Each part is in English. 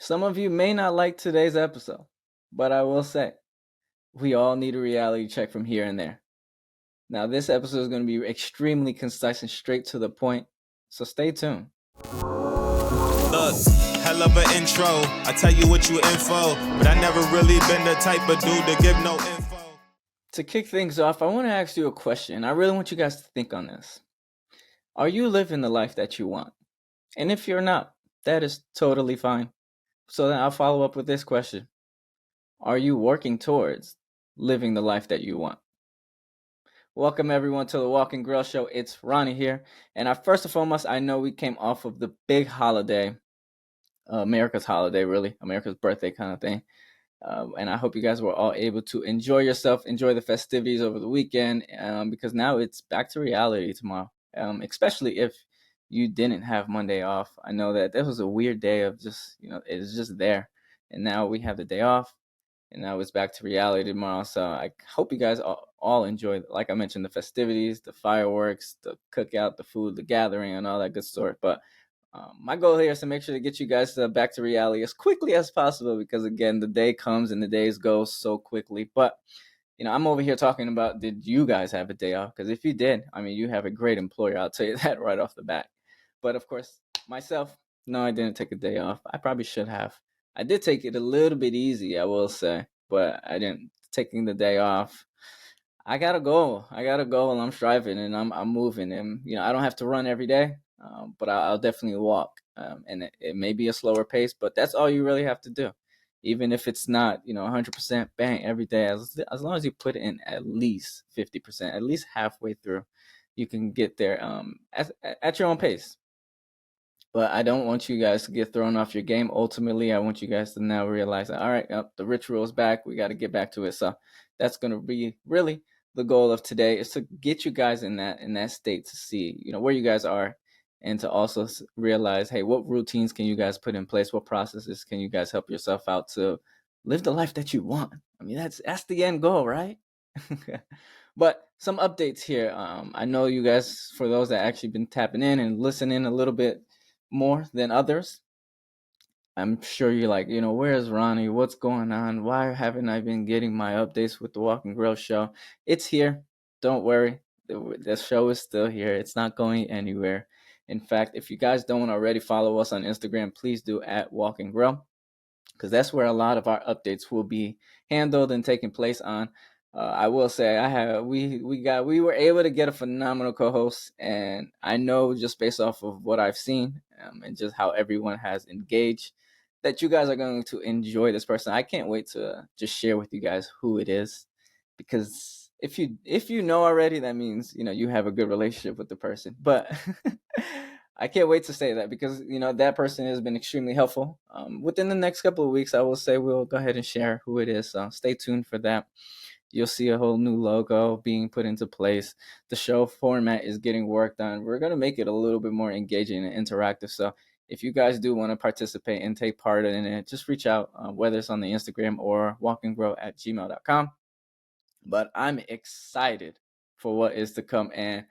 Some of you may not like today's episode, but I will say, we all need a reality check from here and there. Now, this episode is going to be extremely concise and straight to the point, so stay tuned. Look, hell of an intro. I tell you what you info, but I never really been the type of dude to give no info. To kick things off, I want to ask you a question. I really want you guys to think on this. Are you living the life that you want? And if you're not, that is totally fine. So then I'll follow up with this question. Are you working towards living the life that you want? Welcome everyone to the Walk and Grill Show. It's Ronnie here. And first and foremost, I know we came off of the big holiday, America's holiday, really, America's birthday kind of thing. And I hope you guys were all able to enjoy yourself, enjoy the festivities over the weekend, because now it's back to reality tomorrow, especially if you didn't have Monday off. I know that was a weird day of just, it's just there. And now we have the day off. And now it's back to reality tomorrow. So I hope you guys all enjoy, like I mentioned, the festivities, the fireworks, the cookout, the food, the gathering, and all that good stuff. But my goal here is to make sure to get you guys back to reality as quickly as possible because, again, the day comes and the days go so quickly. But, I'm over here talking about, did you guys have a day off? Because if you did, you have a great employer. I'll tell you that right off the bat. But, of course, myself, no, I didn't take a day off. I probably should have. I did take it a little bit easy, I will say, but I didn't. Taking the day off, I gotta go. While I'm striving and I'm moving, and I don't have to run every day, but I'll definitely walk. And it may be a slower pace, but that's all you really have to do. Even if it's not 100% bang every day, as long as you put in at least 50%, at least halfway through, you can get there at your own pace. But I don't want you guys to get thrown off your game. Ultimately, I want you guys to now realize that, all right, the ritual is back. We got to get back to it. So that's going to be really the goal of today, is to get you guys in that state to see, where you guys are, and to also realize, hey, what routines can you guys put in place? What processes can you guys help yourself out to live the life that you want? That's the end goal, right? But some updates here. I know you guys, for those that actually been tapping in and listening a little bit more than others, I'm sure you're like, where's Ronnie? What's going on? Why haven't I been getting my updates with the Walk and Grill Show? It's here. Don't worry. The show is still here. It's not going anywhere. In fact, if you guys don't already follow us on Instagram, please do at Walk and Grill, because that's where a lot of our updates will be handled and taking place on. I will say we were able to get a phenomenal co-host, and I know just based off of what I've seen, and just how everyone has engaged, that you guys are going to enjoy this person. I can't wait to just share with you guys who it is, because if you know already, that means you have a good relationship with the person. But I can't wait to say that, because that person has been extremely helpful. Within the next couple of weeks, I will say we'll go ahead and share who it is. So stay tuned for that. You'll see a whole new logo being put into place. The show format is getting worked on. We're going to make it a little bit more engaging and interactive. So if you guys do want to participate and take part in it, just reach out, whether it's on the Instagram or walkandgrow@gmail.com. But I'm excited for what is to come, and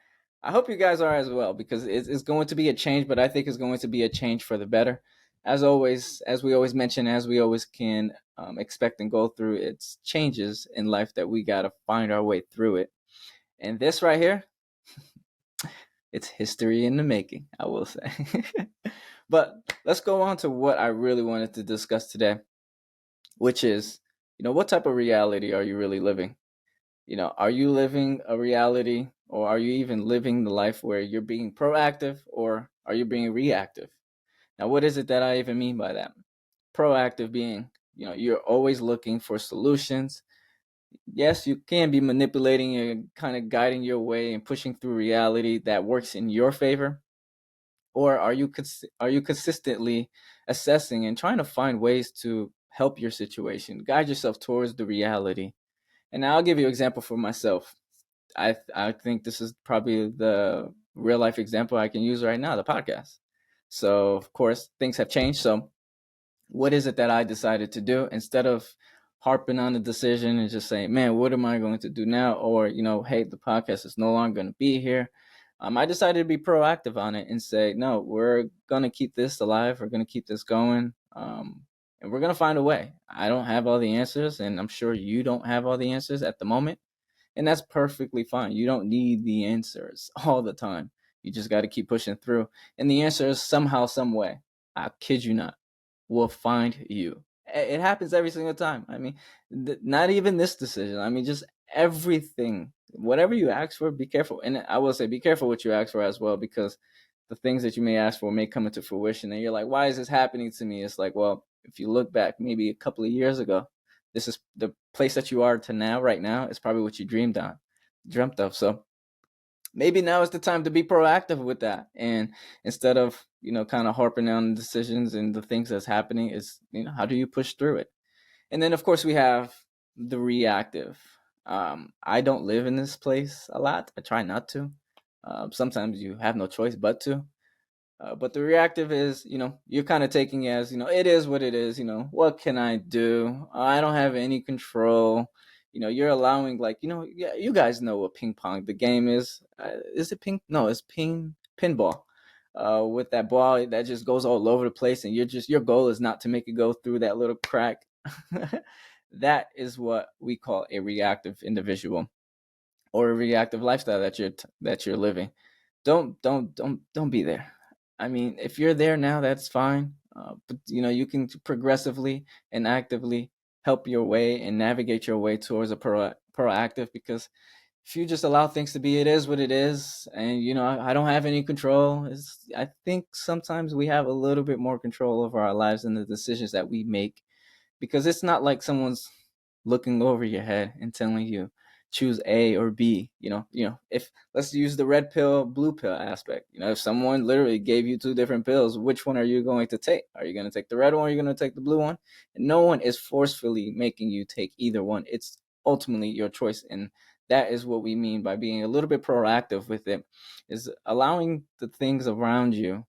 I hope you guys are as well, because it's going to be a change, but I think it's going to be a change for the better. As always, as we always mention, as we always can expect and go through, it's changes in life that we got to find our way through it. And this right here, it's history in the making, I will say. But let's go on to what I really wanted to discuss today, which is, what type of reality are you really living? Are you living a reality, or are you even living the life where you're being proactive, or are you being reactive? Now, what is it that I even mean by that? Proactive being, you're always looking for solutions. Yes, you can be manipulating and kind of guiding your way and pushing through reality that works in your favor. Or are you consistently assessing and trying to find ways to help your situation, guide yourself towards the reality? And now I'll give you an example for myself. I think this is probably the real life example I can use right now, the podcast. So, of course, things have changed. So what is it that I decided to do? Instead of harping on the decision and just saying, man, what am I going to do now? Or, hey, the podcast is no longer going to be here. I decided to be proactive on it and say, no, we're going to keep this alive. We're going to keep this going. and we're gonna find a way. I don't have all the answers, and I'm sure you don't have all the answers at the moment, and that's perfectly fine. You don't need the answers all the time. You just got to keep pushing through, and the answer is somehow, some way. I kid you not, will find you. It happens every single time. I mean, not even this decision. I mean, just everything. Whatever you ask for, be careful. And I will say, be careful what you ask for as well, because the things that you may ask for may come into fruition. And you're like, why is this happening to me? It's like, well, if you look back maybe a couple of years ago, this is the place that you are to now, right now, is probably what you dreamt of. So maybe now is the time to be proactive with that, and instead of kind of harping on the decisions and the things that's happening, is how do you push through it? And then of course we have the reactive. I don't live in this place a lot. I try not to. Sometimes you have no choice but to. But the reactive is, you're kind of taking it as, it is what it is. What can I do? I don't have any control. You're allowing, like, yeah, you guys know what ping pong the game is. Is it ping? No, it's pinball. With that ball that just goes all over the place, and your goal is not to make it go through that little crack. That is what we call a reactive individual, or a reactive lifestyle that you're living. Don't be there. I mean, if you're there now, that's fine. But you can progressively and actively help your way and navigate your way towards a proactive. Because if you just allow things to be, it is what it is, and I don't have any control. I think sometimes we have a little bit more control over our lives and the decisions that we make, because it's not like someone's looking over your head and telling you choose A or B. If, let's use the red pill, blue pill aspect. If someone literally gave you two different pills, which one are you going to take? Are you going to take the red one? Or are you going to take the blue one? And no one is forcefully making you take either one. It's ultimately your choice, and that is what we mean by being a little bit proactive with it, is allowing the things around you,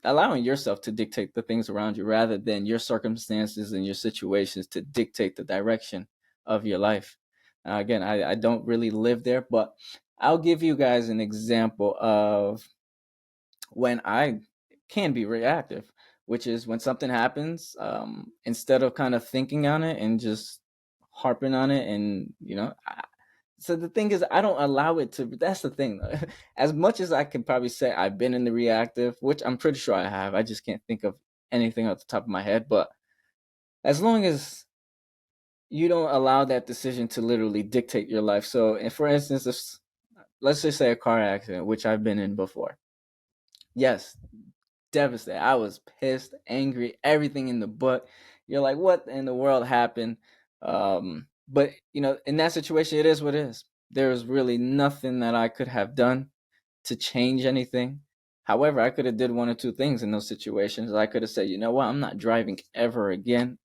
allowing yourself to dictate the things around you, rather than your circumstances and your situations to dictate the direction of your life. Again, I don't really live there, but I'll give you guys an example of when I can be reactive, which is when something happens, instead of kind of thinking on it and just harping on it, and so the thing is, I don't allow it to. That's the thing. As much as I can probably say I've been in the reactive, which I'm pretty sure I have, I just can't think of anything off the top of my head. But as long as you don't allow that decision to literally dictate your life. So, and for instance, if, let's just say a car accident, which I've been in before. Yes, devastated. I was pissed, angry, everything in the book. You're like, what in the world happened? But in that situation, it is what it is. There's really nothing that I could have done to change anything. However, I could have did one or two things in those situations. I could have said, you know what, I'm not driving ever again.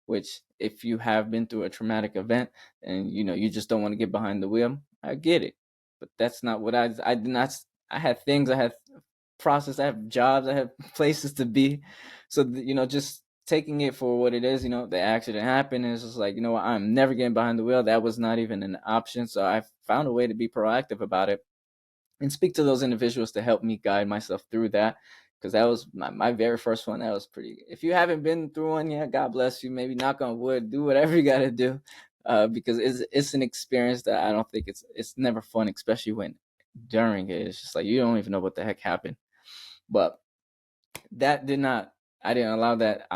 Which, if you have been through a traumatic event and you just don't want to get behind the wheel, I get it. But that's not what I did not. I had things. I had process. I have jobs. I have places to be. So just taking it for what it is. The accident happened, and it's just like, what, I'm never getting behind the wheel. That was not even an option. So I found a way to be proactive about it and speak to those individuals to help me guide myself through that, because that was my very first one. That was pretty. If you haven't been through one yet, God bless you. Maybe knock on wood, do whatever you got to do, because it's an experience that I don't think it's never fun, especially when during it, it's just like you don't even know what the heck happened. But that did not. I didn't allow that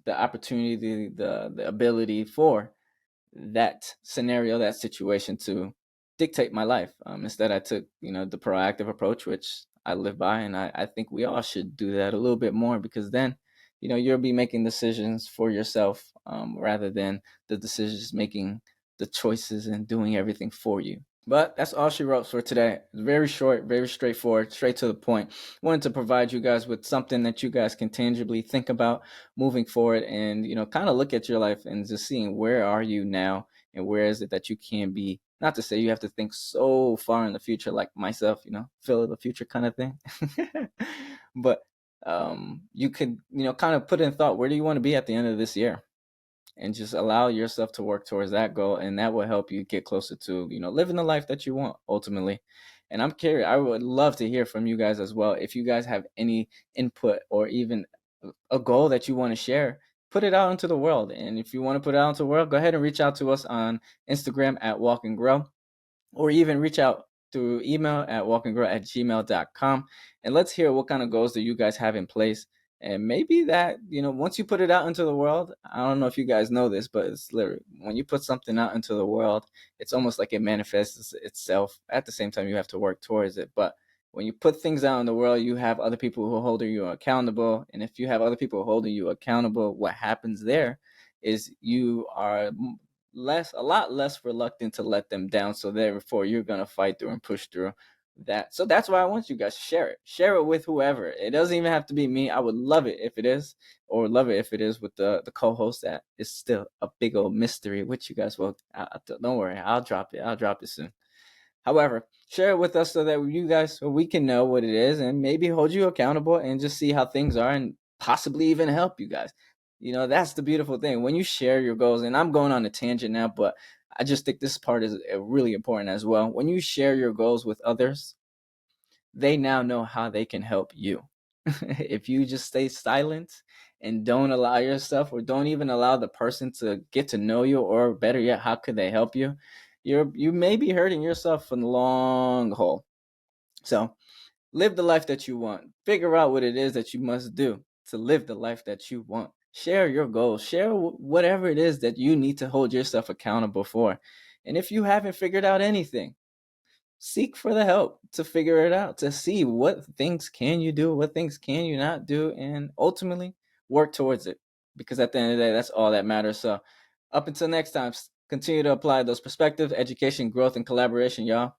the opportunity, the ability for that scenario, that situation, to dictate my life. Instead, I took the proactive approach, which I live by, and I think we all should do that a little bit more, because then you'll be making decisions for yourself, rather than the decisions making the choices and doing everything for you. But that's all she wrote for today. Very short, very straightforward, straight to the point. Wanted to provide you guys with something that you guys can tangibly think about moving forward, and kind of look at your life and just seeing where are you now and where is it that you can be. Not to say you have to think so far in the future like myself, fill the future kind of thing. But you could kind of put in thought, where do you want to be at the end of this year? And just allow yourself to work towards that goal, and that will help you get closer to living the life that you want ultimately. And I'm curious, I would love to hear from you guys as well. If you guys have any input or even a goal that you want to share, put it out into the world. And if you want to put it out into the world, go ahead and reach out to us on Instagram at Walk and Grow, or even reach out through email at walkandgrow@gmail.com, and let's hear what kind of goals that you guys have in place. And maybe that, once you put it out into the world, I don't know if you guys know this, but it's literally when you put something out into the world, it's almost like it manifests itself. At the same time, you have to work towards it. But when you put things out in the world, you have other people who are holding you accountable. And if you have other people holding you accountable, what happens there is you are a lot less reluctant to let them down. So therefore, you're gonna fight through and push through that. So that's why I want you guys to share it with whoever. It doesn't even have to be me. I would love it if it is, or love it if it is with the co-host. That is still a big old mystery, which you guys will. Don't worry, I'll drop it soon. However, share it with us so that we can know what it is and maybe hold you accountable and just see how things are and possibly even help you guys. That's the beautiful thing when you share your goals. And I'm going on a tangent now, but I just think this part is really important as well. When you share your goals with others, they now know how they can help you. If you just stay silent and don't allow yourself, or don't even allow the person to get to know you, or better yet, how could they help you? You may be hurting yourself in the long haul. So live the life that you want. Figure out what it is that you must do to live the life that you want. Share your goals. Share whatever it is that you need to hold yourself accountable for. And if you haven't figured out anything, seek for the help to figure it out, to see what things can you do, what things can you not do, and ultimately work towards it. Because at the end of the day, that's all that matters. So up until next time, continue to apply those perspectives, education, growth, and collaboration, y'all.